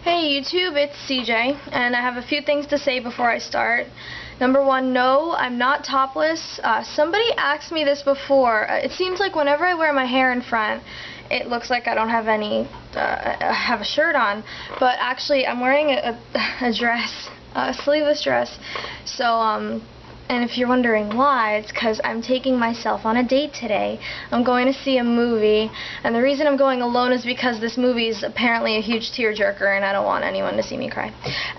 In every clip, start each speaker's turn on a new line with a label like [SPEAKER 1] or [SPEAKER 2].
[SPEAKER 1] Hey YouTube, it's CJ, and I have a few things to say before I start. Number one, no, I'm not topless. Somebody asked me this before. It seems like whenever I wear my hair in front, it looks like I don't have have a shirt on. But actually, I'm wearing a dress, a sleeveless dress. So, and if you're wondering why, it's because I'm taking myself on a date today. I'm going to see a movie, and the reason I'm going alone is because this movie is apparently a huge tearjerker, and I don't want anyone to see me cry.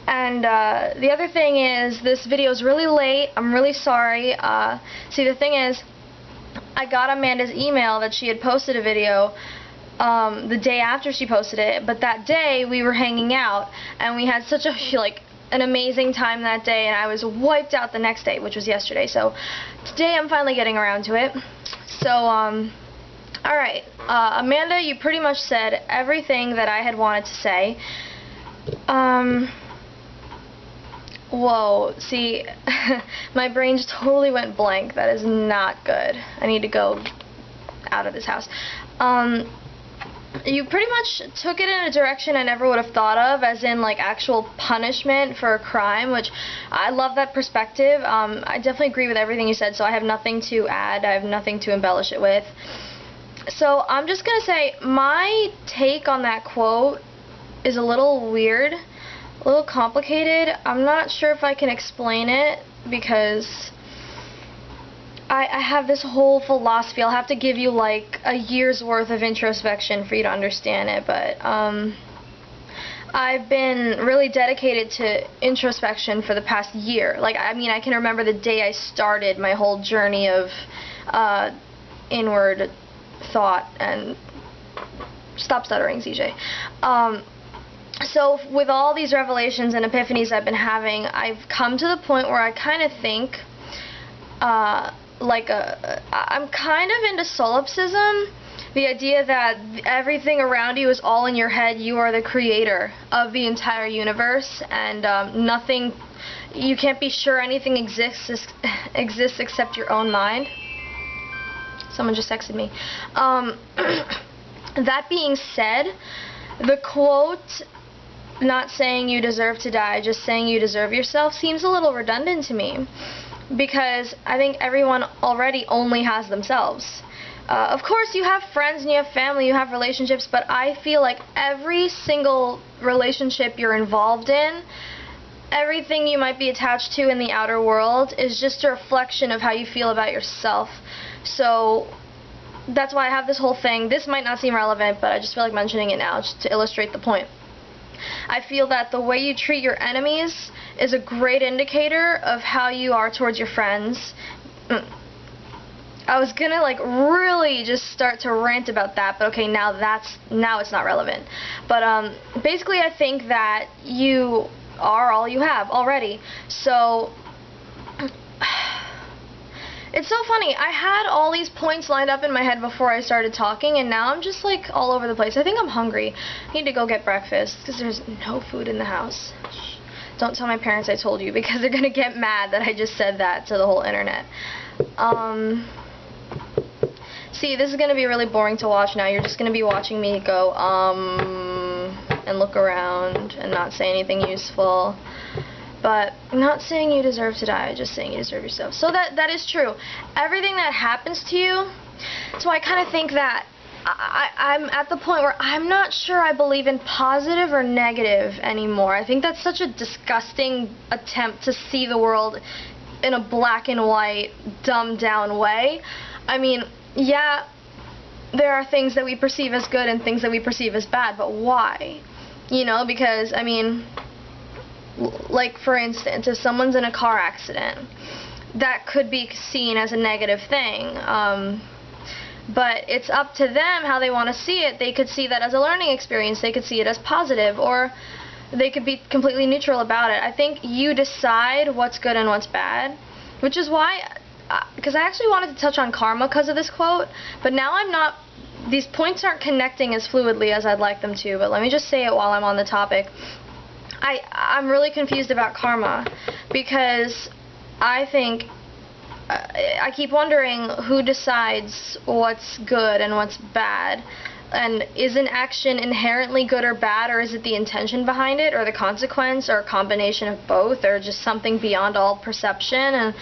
[SPEAKER 1] And the other thing is, this video is really late. I'm really sorry. See, the thing is, I got Amanda's email that she had posted a video the day after she posted it, but that day we were hanging out, and we had such a, an amazing time that day, and I was wiped out the next day, which was yesterday. So today I'm finally getting around to it. So alright, Amanda, you pretty much said everything that I had wanted to say. Whoa, see, my brain just totally went blank. That is not good. I need to go out of this house. You pretty much took it in a direction I never would have thought of, as in like actual punishment for a crime, which I love that perspective. I definitely agree with everything you said, so I have nothing to add. I have nothing to embellish it with. So I'm just going to say my take on that quote is a little weird, a little complicated. I'm not sure if I can explain it because I have this whole philosophy. I'll have to give you like a year's worth of introspection for you to understand it, but I've been really dedicated to introspection for the past year. Like, I mean, I can remember the day I started my whole journey of inward thought and stop stuttering, CJ. So with all these revelations and epiphanies I've been having, I've come to the point where I kind of think I'm kind of into solipsism, the idea that everything around you is all in your head. You are the creator of the entire universe, and nothing, you can't be sure anything exists except your own mind. Someone just texted me. That being said, the quote, not saying you deserve to die, just saying you deserve yourself, seems a little redundant to me, because I think everyone already only has themselves. Of course, you have friends and you have family, you have relationships, but I feel like every single relationship you're involved in, everything you might be attached to in the outer world, is just a reflection of how you feel about yourself. So that's why I have this whole thing. This might not seem relevant, but I just feel like mentioning it now just to illustrate the point. I feel that the way you treat your enemies is a great indicator of how you are towards your friends. I was gonna like really just start to rant about that, but okay, now it's not relevant. But basically I think that you are all you have already. So it's so funny. I had all these points lined up in my head before I started talking, and now I'm just like all over the place. I think I'm hungry. I need to go get breakfast because there's no food in the house. Shh. Don't tell my parents I told you, because they're gonna get mad that I just said that to the whole internet. See, this is gonna be really boring to watch now. You're just gonna be watching me go and look around and not say anything useful. But I'm not saying you deserve to die, I'm just saying you deserve yourself. So that is true. Everything that happens to you, so I kind of think that I'm at the point where I'm not sure I believe in positive or negative anymore. I think that's such a disgusting attempt to see the world in a black and white, dumbed down way. I mean, yeah, there are things that we perceive as good and things that we perceive as bad, but why? You know, because, I mean, like for instance, if someone's in a car accident, that could be seen as a negative thing, but it's up to them how they want to see it. They could see that as a learning experience, they could see it as positive, or they could be completely neutral about it. I think you decide what's good and what's bad, which is why, because I actually wanted to touch on karma because of this quote, but now I'm not, these points aren't connecting as fluidly as I'd like them to, but let me just say it while I'm on the topic. I'm really confused about karma, because I think I keep wondering who decides what's good and what's bad. And is an action inherently good or bad, or is it the intention behind it, or the consequence, or a combination of both, or just something beyond all perception?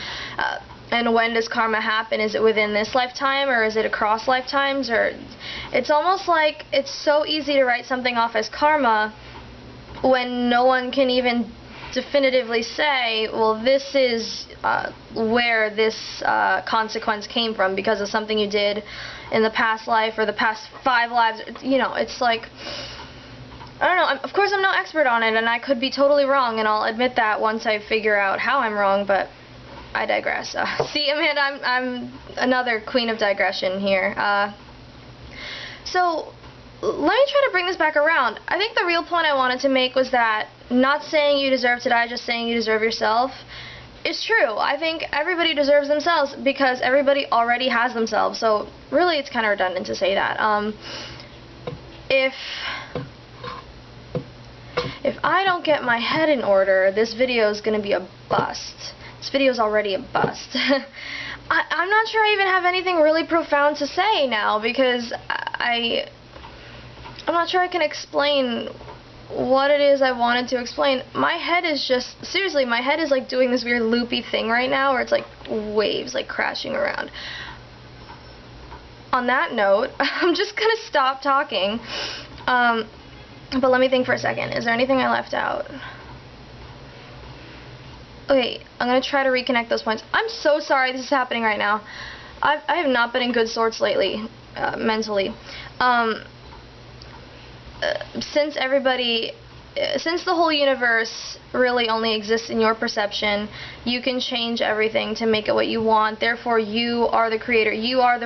[SPEAKER 1] And when does karma happen? Is it within this lifetime, or is it across lifetimes? Or it's almost like it's so easy to write something off as karma when no one can even definitively say, well, this is where this consequence came from because of something you did in the past life or the past 5 lives. You know, it's like, I don't know. Of course, I'm no expert on it, and I could be totally wrong, and I'll admit that once I figure out how I'm wrong, but I digress. See, Amanda, I'm another queen of digression here. So let me try to bring this back around. I think the real point I wanted to make was that not saying you deserve to die, just saying you deserve yourself is true. I think everybody deserves themselves because everybody already has themselves. So really it's kind of redundant to say that. If I don't get my head in order, this video is going to be a bust. This video is already a bust. I'm not sure I even have anything really profound to say now because I'm not sure I can explain what it is I wanted to explain. My head is just, seriously, my head is like doing this weird loopy thing right now where it's like waves like crashing around. On that note, I'm just gonna stop talking. But let me think for a second. Is there anything I left out? Okay, I'm gonna try to reconnect those points. I'm so sorry this is happening right now. I have not been in good sorts lately, mentally. Since the whole universe really only exists in your perception, you can change everything to make it what you want. Therefore, you are the creator. You are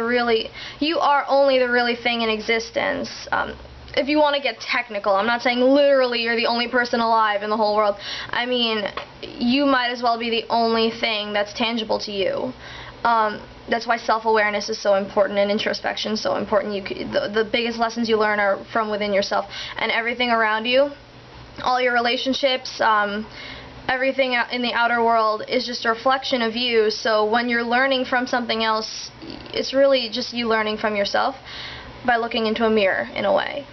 [SPEAKER 1] only the really thing in existence. If you want to get technical, I'm not saying literally you're the only person alive in the whole world. I mean, you might as well be the only thing that's tangible to you. That's why self-awareness is so important and introspection is so important. The biggest lessons you learn are from within yourself, and everything around you, all your relationships, everything in the outer world is just a reflection of you. So when you're learning from something else, it's really just you learning from yourself by looking into a mirror in a way.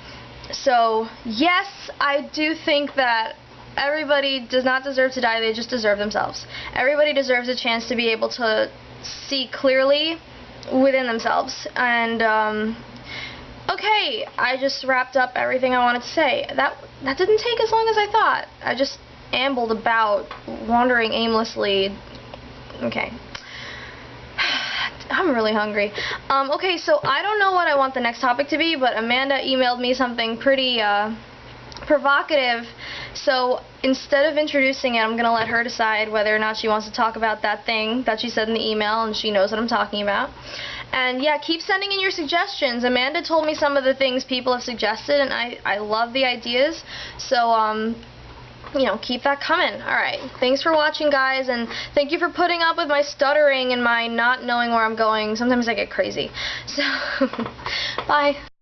[SPEAKER 1] So yes, I do think that everybody does not deserve to die, they just deserve themselves. Everybody deserves a chance to be able to see clearly within themselves. And okay, I just wrapped up everything I wanted to say. That didn't take as long as I thought. I just ambled about, wandering aimlessly. Okay. I'm really hungry. Okay, so I don't know what I want the next topic to be, but Amanda emailed me something pretty provocative, so instead of introducing it, I'm going to let her decide whether or not she wants to talk about that thing that she said in the email, and she knows what I'm talking about. And yeah, keep sending in your suggestions. Amanda told me some of the things people have suggested, and I love the ideas, so you know, keep that coming. Alright, thanks for watching, guys, and thank you for putting up with my stuttering and my not knowing where I'm going. Sometimes I get crazy. So, bye.